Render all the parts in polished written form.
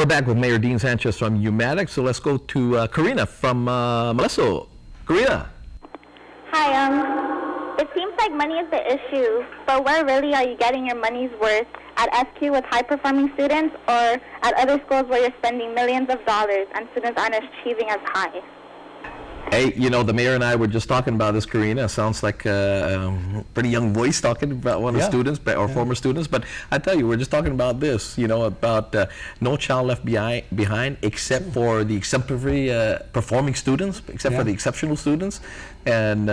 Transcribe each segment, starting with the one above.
We're back with Mayor Dean Sanchez from Umatac, so let's go to Karina from Malesso. Karina. Hi, it seems like money is the issue, but where really are you getting your money's worth? At FQ with high-performing students, or at other schools where you're spending millions of dollars and students aren't achieving as high? Hey, you know, the mayor and I were just talking about this, Karina. Sounds like a pretty young voice talking about one of the students or former students. But I tell you, we're just talking about this, you know, about no child left behind except for the exemplary performing students, except for the exceptional students. And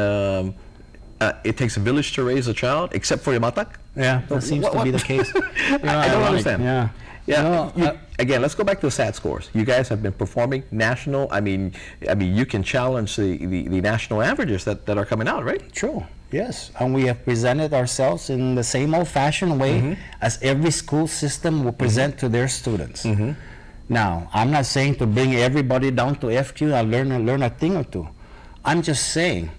it takes a village to raise a child, except for Umatac. Yeah, that seems to be the case. I don't understand. Yeah. Yeah. Again, let's go back to the SAT scores. You guys have been performing national. I mean, you can challenge the national averages that are coming out, right? True. Yes, and we have presented ourselves in the same old-fashioned way as every school system will present to their students. Now, I'm not saying to bring everybody down to FQ and learn a thing or two. I'm just saying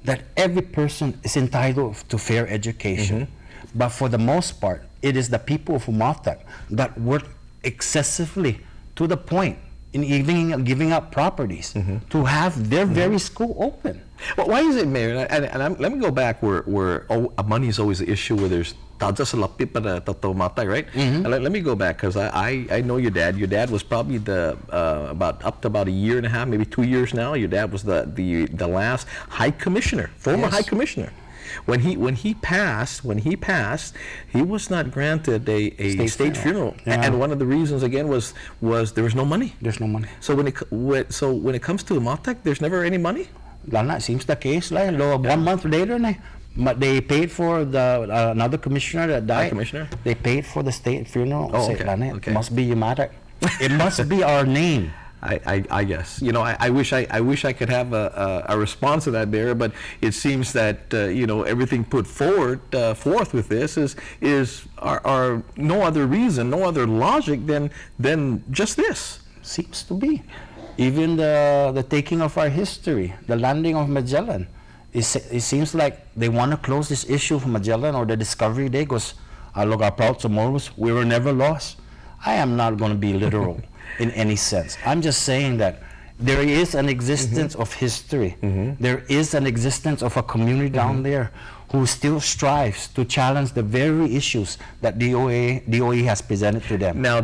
that every person is entitled to fair education. But for the most part, it is the people of Umatac that work excessively to the point in even giving up properties to have their very school open. Well, why is it, Mayor? And let me go back where money is always the issue, where there's right? And let me go back, because I know your dad. Your dad was probably up to about a year and a half, maybe 2 years now. Your dad was the last high commissioner, former high commissioner. When he passed, he was not granted a state funeral. And one of the reasons again was there was no money. There's no money. So when it comes to Umatac, there's never any money. That seems the case. Like 1 month later, but they paid for another commissioner that died. Commissioner? They paid for the state funeral. Oh, okay. It must be Umatac. It must be our name. I guess, you know, I wish I could have a response to that, Mayor, but it seems that you know, everything put forth with this is no other reason, no other logic than just this. Seems to be. Even the taking of our history, the landing of Magellan, it seems like they want to close this issue of Magellan or the Discovery Day, because look, our proud tomorrows, we were never lost. I am not going to be literal in any sense. I'm just saying that there is an existence of history. There is an existence of a community down there who still strives to challenge the very issues that DOE has presented to them. Now,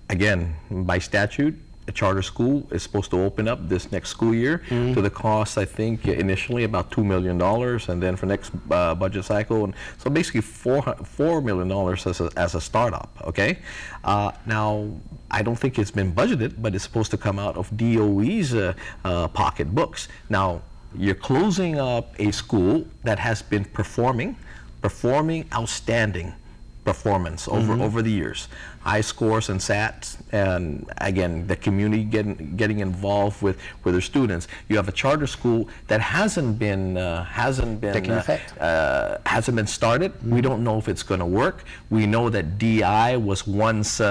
again, by statute, a charter school is supposed to open up this next school year to the cost, I think, initially about $2 million, and then for next budget cycle, and so basically $4 million as a startup. Okay, now I don't think it's been budgeted, but it's supposed to come out of DOE's pocketbooks. Now you're closing up a school that has been performing outstanding performance over the years, high scores and SATs, and again the community getting involved with their students. You have a charter school that hasn't been started. We don't know if it's going to work. We know that DI was once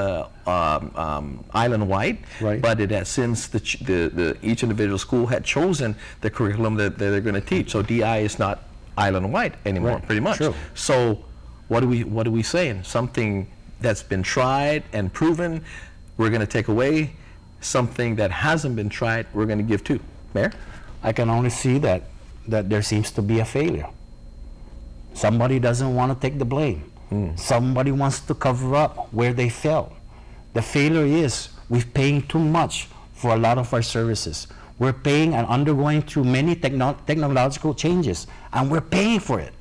island-wide, but it has since each individual school had chosen the curriculum that they're going to teach. So DI is not island-wide anymore, pretty much. True. So what are we saying? Something that's been tried and proven, we're going to take away. Something that hasn't been tried, we're going to give to. Mayor? I can only see that there seems to be a failure. Somebody doesn't want to take the blame. Somebody wants to cover up where they failed. The failure is we're paying too much for a lot of our services. We're paying and undergoing through many technological changes, and we're paying for it.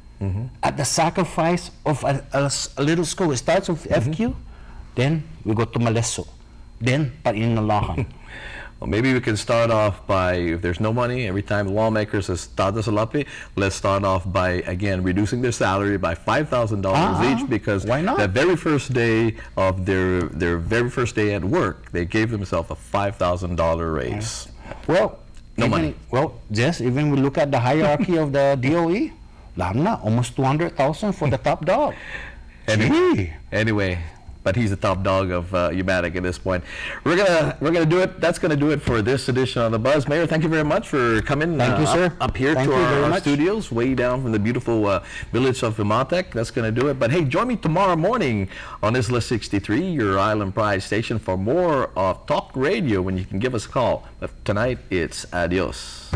At the sacrifice of a little school. It starts with FQ, then we go to Malesso, then Parinalahan. Well, maybe we can start off by, if there's no money, every time the lawmakers says Tada Salapi, let's start off by, again, reducing their salary by $5,000 each, because why not? The very first day of their very first day at work, they gave themselves a $5,000 raise. Well, no money. Well, Jess, even we look at the hierarchy of the DOE, almost $200,000 for the top dog. Anyway, but he's the top dog of Umatac at this point. We're gonna do it. That's gonna do it for this edition of the Buzz. Mayor, thank you very much for coming. Thank you, sir. Up here Thank to you very our much. studios, way down from the beautiful village of Umatac. That's gonna do it. But hey, join me tomorrow morning on Isla 63, your Island Pride station, for more of Talk Radio when you can give us a call. But tonight, it's adios.